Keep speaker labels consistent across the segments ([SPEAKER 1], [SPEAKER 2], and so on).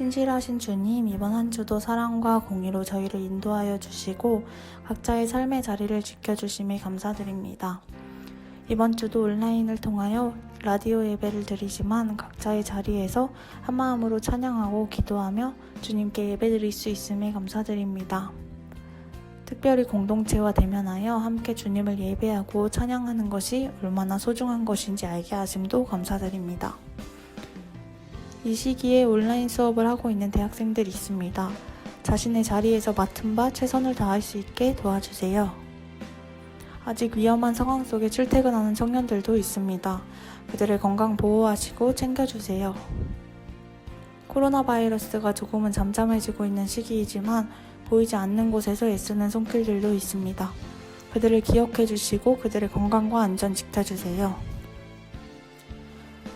[SPEAKER 1] 신실하신 주님, 이번 한 주도 사랑과 공의로 저희를 인도하여 주시고 각자의 삶의 자리를 지켜주심에 감사드립니다. 이번 주도 온라인을 통하여 라디오 예배를 드리지만 각자의 자리에서 한마음으로 찬양하고 기도하며 주님께 예배드릴 수 있음에 감사드립니다. 특별히 공동체와 대면하여 함께 주님을 예배하고 찬양하는 것이 얼마나 소중한 것인지 알게 하심도 감사드립니다. 이 시기에 온라인 수업을 하고 있는 대학생들이 있습니다. 자신의 자리에서 맡은 바 최선을 다할 수 있게 도와주세요. 아직 위험한 상황 속에 출퇴근하는 청년들도 있습니다. 그들의 건강 보호하시고 챙겨주세요. 코로나 바이러스가 조금은 잠잠해지고 있는 시기이지만 보이지 않는 곳에서 애쓰는 손길들도 있습니다. 그들을 기억해 주시고 그들의 건강과 안전 지켜주세요.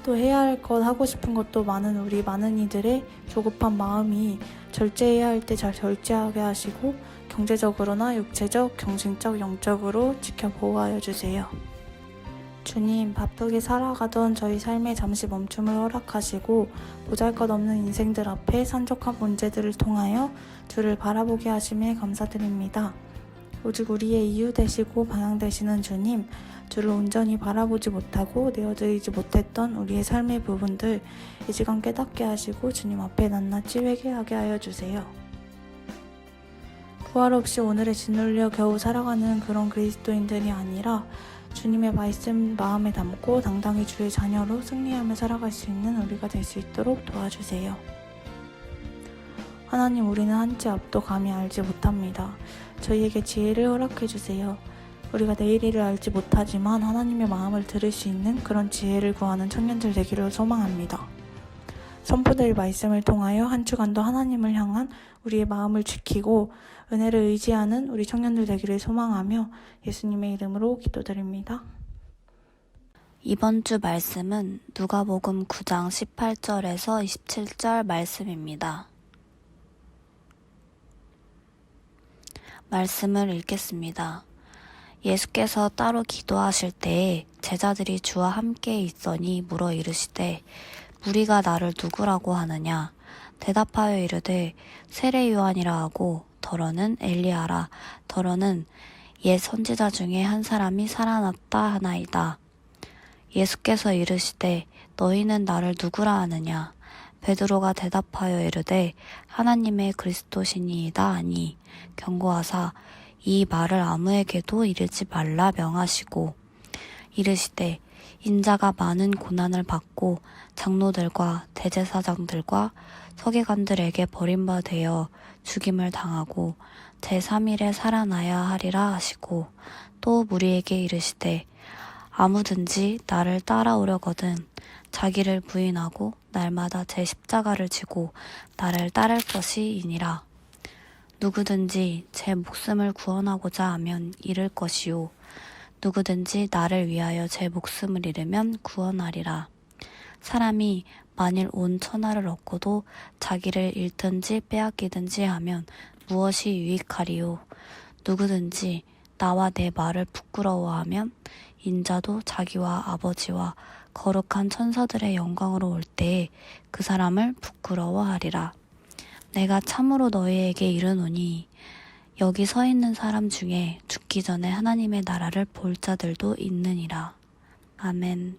[SPEAKER 1] 또 해야 할 것, 하고 싶은 것도 많은 우리 많은 이들의 조급한 마음이 절제해야 할 때 잘 절제하게 하시고 경제적으로나 육체적, 정신적, 영적으로 지켜 보호하여 주세요. 주님, 바쁘게 살아가던 저희 삶에 잠시 멈춤을 허락하시고 보잘것없는 인생들 앞에 산적한 문제들을 통하여 주를 바라보게 하심에 감사드립니다. 오직 우리의 이유 되시고 방향 되시는 주님, 주를 온전히 바라보지 못하고 내어드리지 못했던 우리의 삶의 부분들 이 시간 깨닫게 하시고 주님 앞에 낱낱이 회개하게 하여 주세요. 부활 없이 오늘의 짓눌려 겨우 살아가는 그런 그리스도인들이 아니라 주님의 말씀 마음에 담고 당당히 주의 자녀로 승리하며 살아갈 수 있는 우리가 될 수 있도록 도와주세요. 하나님, 우리는 한 치 앞도 감히 알지 못합니다. 저희에게 지혜를 허락해 주세요. 우리가 내일 일을 알지 못하지만 하나님의 마음을 들을 수 있는 그런 지혜를 구하는 청년들 되기를 소망합니다. 선포될 말씀을 통하여 한 주간도 하나님을 향한 우리의 마음을 지키고 은혜를 의지하는 우리 청년들 되기를 소망하며 예수님의 이름으로 기도드립니다.
[SPEAKER 2] 이번 주 말씀은 누가복음 9장 18절에서 27절 말씀입니다. 말씀을 읽겠습니다. 예수께서 따로 기도하실 때에 제자들이 주와 함께 있으니 물어 이르시되 무리가 나를 누구라고 하느냐? 대답하여 이르되 세례 요한이라 하고 더러는 엘리야라, 더러는 옛 선지자 중에 한 사람이 살아났다 하나이다. 예수께서 이르시되 너희는 나를 누구라 하느냐? 베드로가 대답하여 이르되 하나님의 그리스도시니이다 하니 경고하사 이 말을 아무에게도 이르지 말라 명하시고 이르시되 인자가 많은 고난을 받고 장로들과 대제사장들과 서기관들에게 버림받아 죽임을 당하고 제3일에 살아나야 하리라 하시고 또 무리에게 이르시되 아무든지 나를 따라오려거든 자기를 부인하고 날마다 제 십자가를 지고 나를 따를 것이니라. 누구든지 제 목숨을 구원하고자 하면 잃을 것이요 누구든지 나를 위하여 제 목숨을 잃으면 구원하리라. 사람이 만일 온 천하를 얻고도 자기를 잃든지 빼앗기든지 하면 무엇이 유익하리요? 누구든지 나와 내 말을 부끄러워하면 인자도 자기와 아버지와 거룩한 천사들의 영광으로 올 때에 그 사람을 부끄러워하리라. 내가 참으로 너희에게 이르노니 여기 서 있는 사람 중에 죽기 전에 하나님의 나라를 볼 자들도 있느니라. 아멘.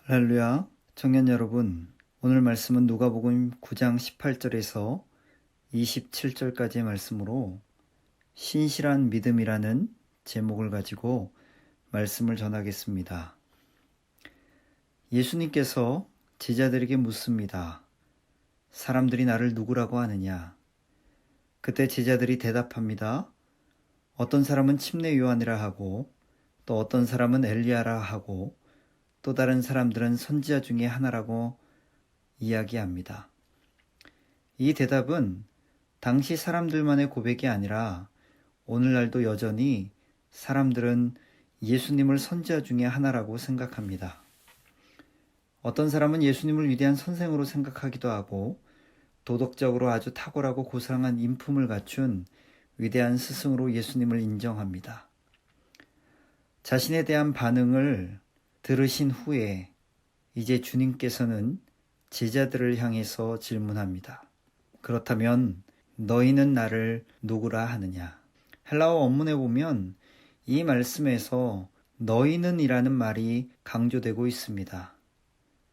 [SPEAKER 3] 할렐루야. 청년 여러분, 오늘 말씀은 누가복음 9장 18절에서 27절까지의 말씀으로 신실한 믿음이라는 제목을 가지고 말씀을 전하겠습니다. 예수님께서 제자들에게 묻습니다. 사람들이 나를 누구라고 하느냐? 그때 제자들이 대답합니다. 어떤 사람은 침례 요한이라 하고 또 어떤 사람은 엘리야라 하고 또 다른 사람들은 선지자 중에 하나라고 이야기합니다. 이 대답은 당시 사람들만의 고백이 아니라 오늘날도 여전히 사람들은 예수님을 선지자 중에 하나라고 생각합니다. 어떤 사람은 예수님을 위대한 선생으로 생각하기도 하고 도덕적으로 아주 탁월하고 고상한 인품을 갖춘 위대한 스승으로 예수님을 인정합니다. 자신에 대한 반응을 들으신 후에 이제 주님께서는 제자들을 향해서 질문합니다. 그렇다면 너희는 나를 누구라 하느냐? 헬라어 원문에 보면 이 말씀에서 너희는 이라는 말이 강조되고 있습니다.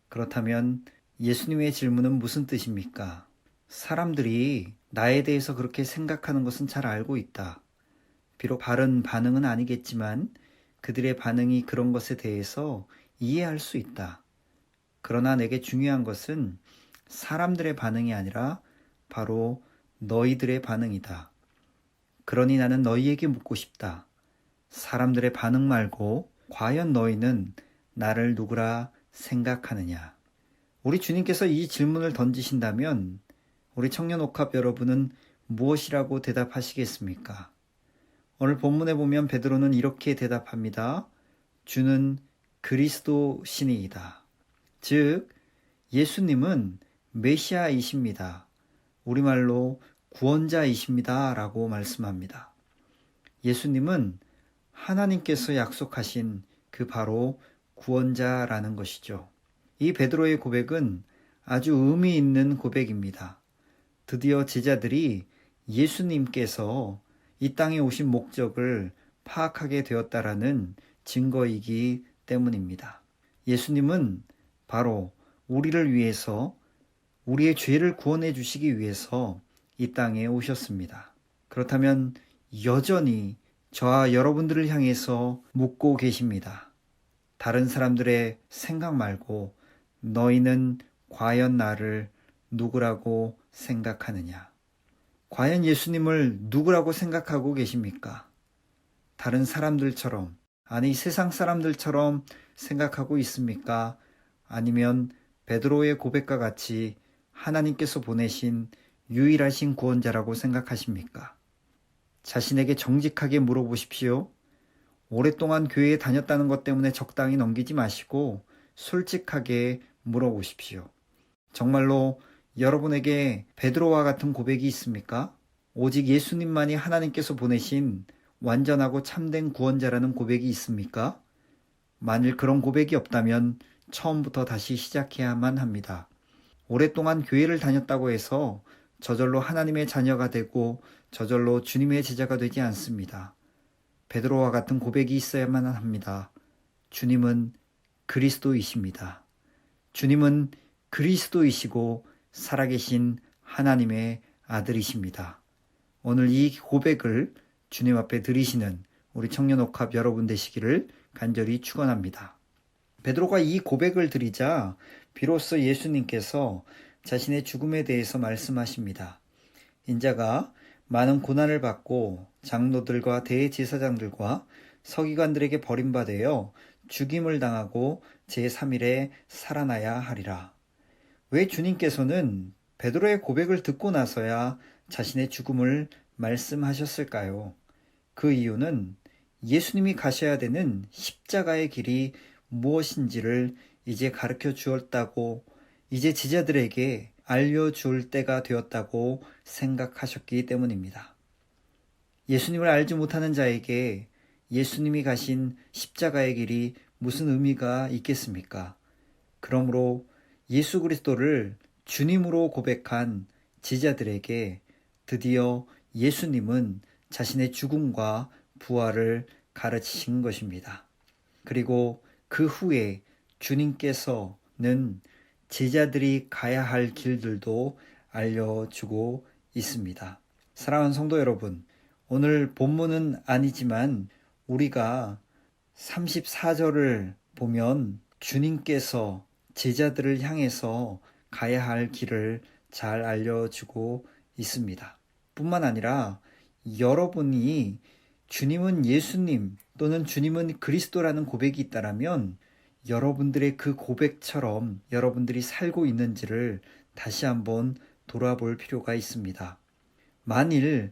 [SPEAKER 3] 그렇다면 예수님의 질문은 무슨 뜻입니까? 사람들이 나에 대해서 그렇게 생각하는 것은 잘 알고 있다. 비록 바른 반응은 아니겠지만 그들의 반응이 그런 것에 대해서 이해할 수 있다. 그러나 내게 중요한 것은 사람들의 반응이 아니라 바로 너희들의 반응이다. 그러니 나는 너희에게 묻고 싶다. 사람들의 반응 말고 과연 너희는 나를 누구라 생각하느냐? 우리 주님께서 이 질문을 던지신다면 우리 청년옥합 여러분은 무엇이라고 대답하시겠습니까? 오늘 본문에 보면 베드로는 이렇게 대답합니다. 주는 그리스도시니이다. 즉 예수님은 메시아이십니다. 우리말로 구원자이십니다. 라고 말씀합니다. 예수님은 하나님께서 약속하신 그 바로 구원자라는 것이죠. 이 베드로의 고백은 아주 의미 있는 고백입니다. 드디어 제자들이 예수님께서 이 땅에 오신 목적을 파악하게 되었다라는 증거이기 때문입니다. 예수님은 바로 우리를 위해서 우리의 죄를 구원해 주시기 위해서 이 땅에 오셨습니다. 그렇다면 여전히 저와 여러분들을 향해서 묻고 계십니다. 다른 사람들의 생각 말고 너희는 과연 나를 누구라고 생각하느냐? 과연 예수님을 누구라고 생각하고 계십니까? 다른 사람들처럼, 아니 세상 사람들처럼 생각하고 있습니까? 아니면 베드로의 고백과 같이 하나님께서 보내신 유일하신 구원자라고 생각하십니까? 자신에게 정직하게 물어보십시오. 오랫동안 교회에 다녔다는 것 때문에 적당히 넘기지 마시고 솔직하게 물어보십시오. 정말로 여러분에게 베드로와 같은 고백이 있습니까? 오직 예수님만이 하나님께서 보내신 완전하고 참된 구원자라는 고백이 있습니까? 만일 그런 고백이 없다면 처음부터 다시 시작해야만 합니다. 오랫동안 교회를 다녔다고 해서 저절로 하나님의 자녀가 되고 저절로 주님의 제자가 되지 않습니다. 베드로와 같은 고백이 있어야만 합니다. 주님은 그리스도이십니다. 주님은 그리스도이시고 살아계신 하나님의 아들이십니다. 오늘 이 고백을 주님 앞에 드리시는 우리 청년옥합 여러분 되시기를 간절히 축원합니다. 베드로가 이 고백을 드리자 비로소 예수님께서 자신의 죽음에 대해서 말씀하십니다. 인자가 많은 고난을 받고 장로들과 대제사장들과 서기관들에게 버림받아 죽임을 당하고 제3일에 살아나야 하리라. 왜 주님께서는 베드로의 고백을 듣고 나서야 자신의 죽음을 말씀하셨을까요? 그 이유는 예수님이 가셔야 되는 십자가의 길이 무엇인지를 이제 가르쳐 주었다고, 이제 제자들에게 알려줄 때가 되었다고 생각하셨기 때문입니다. 예수님을 알지 못하는 자에게 예수님이 가신 십자가의 길이 무슨 의미가 있겠습니까? 그러므로 예수 그리스도를 주님으로 고백한 제자들에게 드디어 예수님은 자신의 죽음과 부활을 가르치신 것입니다. 그리고 그 후에 주님께서는 제자들이 가야 할 길들도 알려주고 있습니다. 사랑하는 성도 여러분, 오늘 본문은 아니지만 우리가 34절을 보면 주님께서 제자들을 향해서 가야 할 길을 잘 알려주고 있습니다. 뿐만 아니라 여러분이 주님은 예수님 또는 주님은 그리스도라는 고백이 있다면 여러분들의 그 고백처럼 여러분들이 살고 있는지를 다시 한번 돌아볼 필요가 있습니다. 만일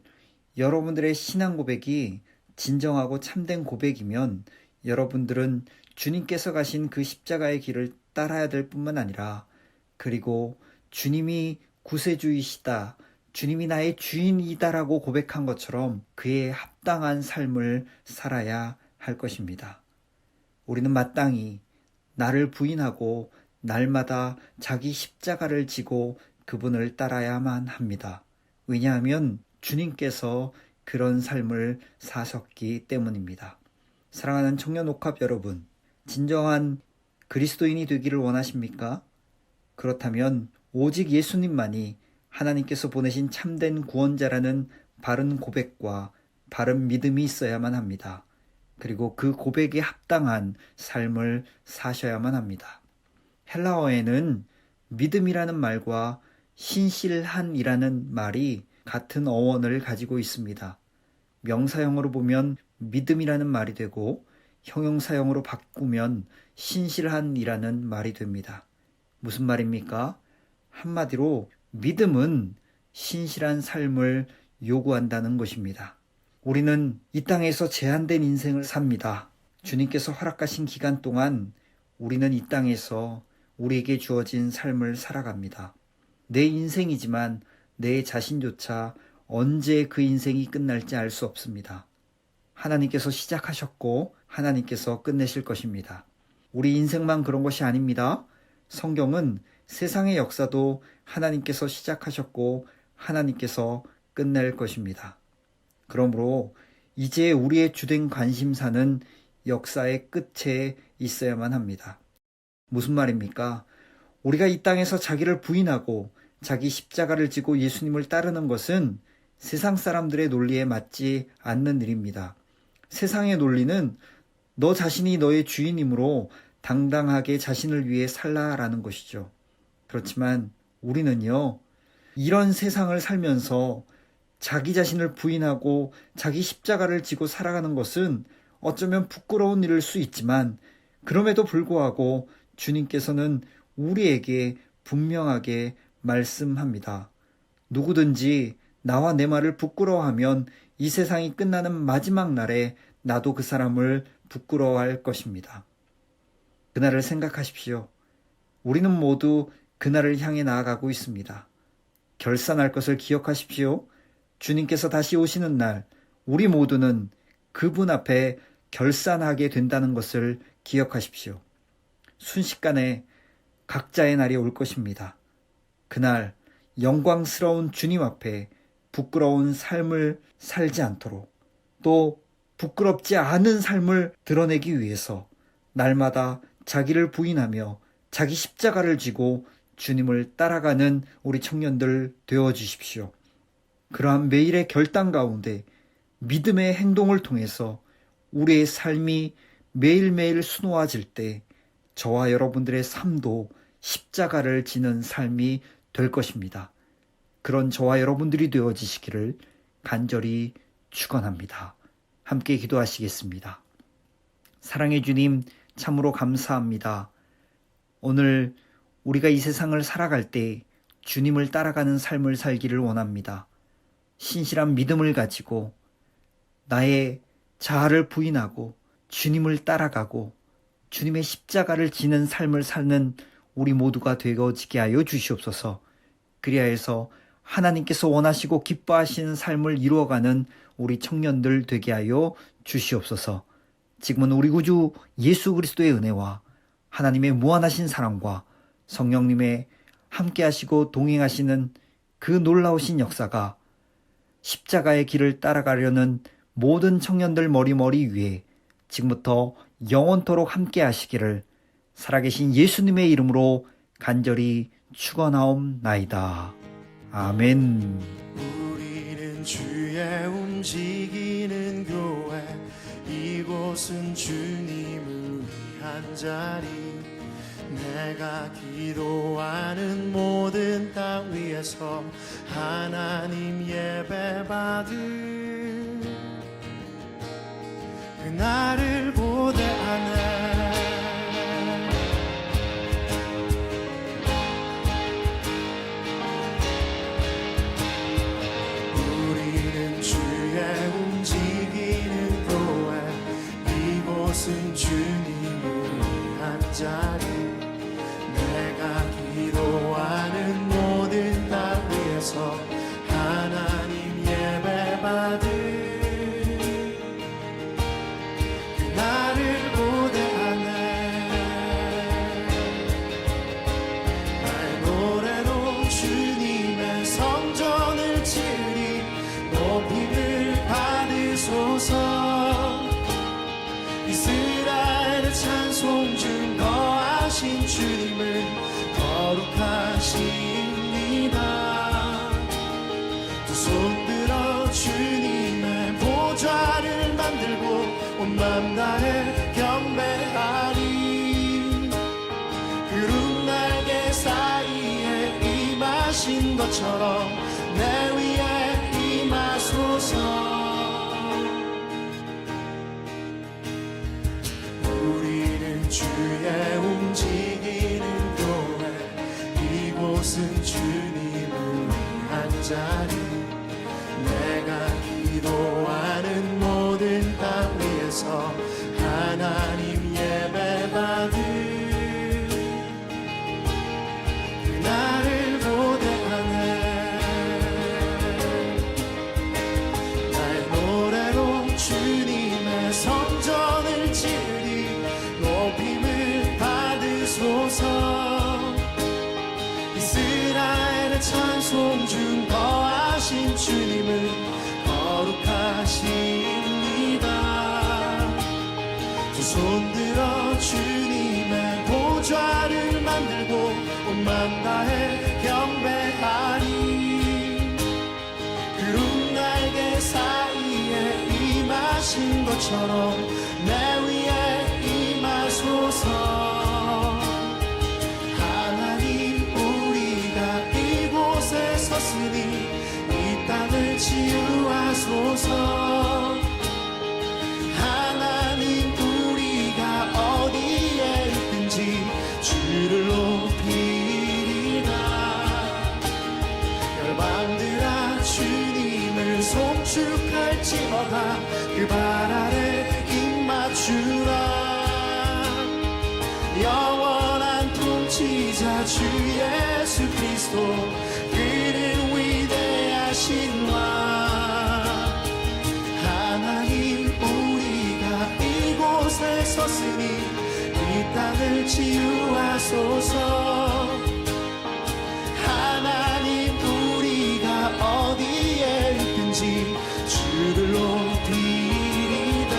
[SPEAKER 3] 여러분들의 신앙 고백이 진정하고 참된 고백이면 여러분들은 주님께서 가신 그 십자가의 길을 따라야 될 뿐만 아니라 그리고 주님이 구세주이시다, 주님이 나의 주인이다라고 고백한 것처럼 그에 합당한 삶을 살아야 할 것입니다. 우리는 마땅히 나를 부인하고 날마다 자기 십자가를 지고 그분을 따라야만 합니다. 왜냐하면 주님께서 그런 삶을 사셨기 때문입니다. 사랑하는 청년옥합 여러분, 진정한 그리스도인이 되기를 원하십니까? 그렇다면 오직 예수님만이 하나님께서 보내신 참된 구원자라는 바른 고백과 바른 믿음이 있어야만 합니다. 그리고 그 고백에 합당한 삶을 사셔야만 합니다. 헬라어에는 믿음이라는 말과 신실한이라는 말이 같은 어원을 가지고 있습니다. 명사형으로 보면 믿음이라는 말이 되고 형용사형으로 바꾸면 신실한이라는 말이 됩니다. 무슨 말입니까? 한마디로 믿음은 신실한 삶을 요구한다는 것입니다. 우리는 이 땅에서 제한된 인생을 삽니다. 주님께서 허락하신 기간 동안 우리는 이 땅에서 우리에게 주어진 삶을 살아갑니다. 내 인생이지만 내 자신조차 언제 그 인생이 끝날지 알 수 없습니다. 하나님께서 시작하셨고 하나님께서 끝내실 것입니다. 우리 인생만 그런 것이 아닙니다. 성경은 세상의 역사도 하나님께서 시작하셨고 하나님께서 끝낼 것입니다. 그러므로 이제 우리의 주된 관심사는 역사의 끝에 있어야만 합니다. 무슨 말입니까? 우리가 이 땅에서 자기를 부인하고 자기 십자가를 지고 예수님을 따르는 것은 세상 사람들의 논리에 맞지 않는 일입니다. 세상의 논리는 너 자신이 너의 주인이므로 당당하게 자신을 위해 살라라는 것이죠. 그렇지만 우리는요, 이런 세상을 살면서 자기 자신을 부인하고 자기 십자가를 지고 살아가는 것은 어쩌면 부끄러운 일일 수 있지만 그럼에도 불구하고 주님께서는 우리에게 분명하게 말씀합니다. 누구든지 나와 내 말을 부끄러워하면 이 세상이 끝나는 마지막 날에 나도 그 사람을 부끄러워할 것입니다. 그날을 생각하십시오. 우리는 모두 그날을 향해 나아가고 있습니다. 결산할 것을 기억하십시오. 주님께서 다시 오시는 날 우리 모두는 그분 앞에 결산하게 된다는 것을 기억하십시오. 순식간에 각자의 날이 올 것입니다. 그날 영광스러운 주님 앞에 부끄러운 삶을 살지 않도록 또 부끄럽지 않은 삶을 드러내기 위해서 날마다 자기를 부인하며 자기 십자가를 지고 주님을 따라가는 우리 청년들 되어주십시오. 그러한 매일의 결단 가운데 믿음의 행동을 통해서 우리의 삶이 매일매일 수놓아질 때 저와 여러분들의 삶도 십자가를 지는 삶이 될 것입니다. 그런 저와 여러분들이 되어지시기를 간절히 축원합니다. 함께 기도하시겠습니다. 사랑의 주님, 참으로 감사합니다. 오늘 우리가 이 세상을 살아갈 때 주님을 따라가는 삶을 살기를 원합니다. 신실한 믿음을 가지고 나의 자아를 부인하고 주님을 따라가고 주님의 십자가를 지는 삶을 사는 우리 모두가 되어지게 하여 주시옵소서. 그리하여서 하나님께서 원하시고 기뻐하시는 삶을 이루어가는 우리 청년들 되게 하여 주시옵소서. 지금은 우리 구주 예수 그리스도의 은혜와 하나님의 무한하신 사랑과 성령님의 함께하시고 동행하시는 그 놀라우신 역사가 십자가의 길을 따라가려는 모든 청년들 머리 위에 지금부터 영원토록 함께하시기를 살아계신 예수님의 이름으로 간절히 축원하옵나이다. 아멘.
[SPEAKER 4] 우리는 주의 움직이는 교회, 이곳은 주님을 위한 자리. 내가 기도하는 모든 땅 위에서 하나님 예배 받을 그날을 보대하네. 우리는 주의 움직이는 교회, 이곳은 주님을 위한 자리. 내가 기도하는 모든 땅 위에서 하나님 예배 받을 두 손 들어 주님의 보좌를 만들고 온 맘 다해 경배하리. 구름 날개 사이에 임하신 것처럼 내 위에 임하소서. 우리는 주의 움직이는 교회, 이곳은 주님을 위한 자리. 내가 기도하는 모든 땅 위에서 하나님 예배받을 그날을 고대하네. 나의 노래로 주님의 성전을 지으리. 높임을 받으소서. 이스라엘의 찬송 중 거하신 주님은 거룩하십니다. 두 손 들어 주님의 보좌를 만들고 온 맘 다해 경배하리. 구름 날개 사이에 임하신 것처럼 내 위에 임하소서. 하나님 우리가 이곳에 섰으니 이 땅을 치유하소서. 하나님 우리가 어디에 있든지 주를 높이리라. 열방들아 주님을 송축할지어다. 그 발 아래 입 맞추라. 영원한 통치자 주 예수 그리스도, 그는 위대하신 왕. 하나님 우리가 이곳에 섰으니 이 땅을 치유하소서. 하나님 우리가 어디에 있든지 주를 높이리다.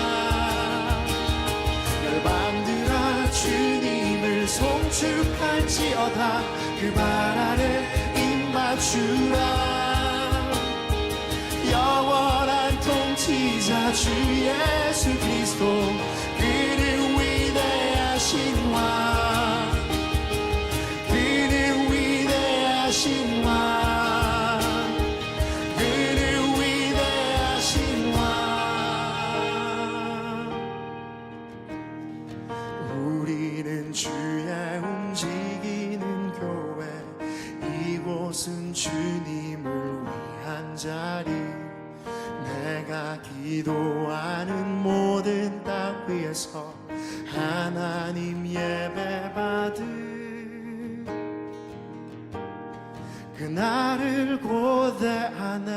[SPEAKER 4] 열방들아 주님을 송축할지어다. 그 발 아래 입 맞추라. 영원한 통치자 주 예수 그리스도, 그는 위대하신 왕. 그는 위대하신 왕. 그는 위대하신 왕. 우리는 주의 움직이는 교회, 이곳은 주님을 위한 자리. 내가 기도하는 모든 땅 위에서 하나님 예배받을 그날을 고대하네.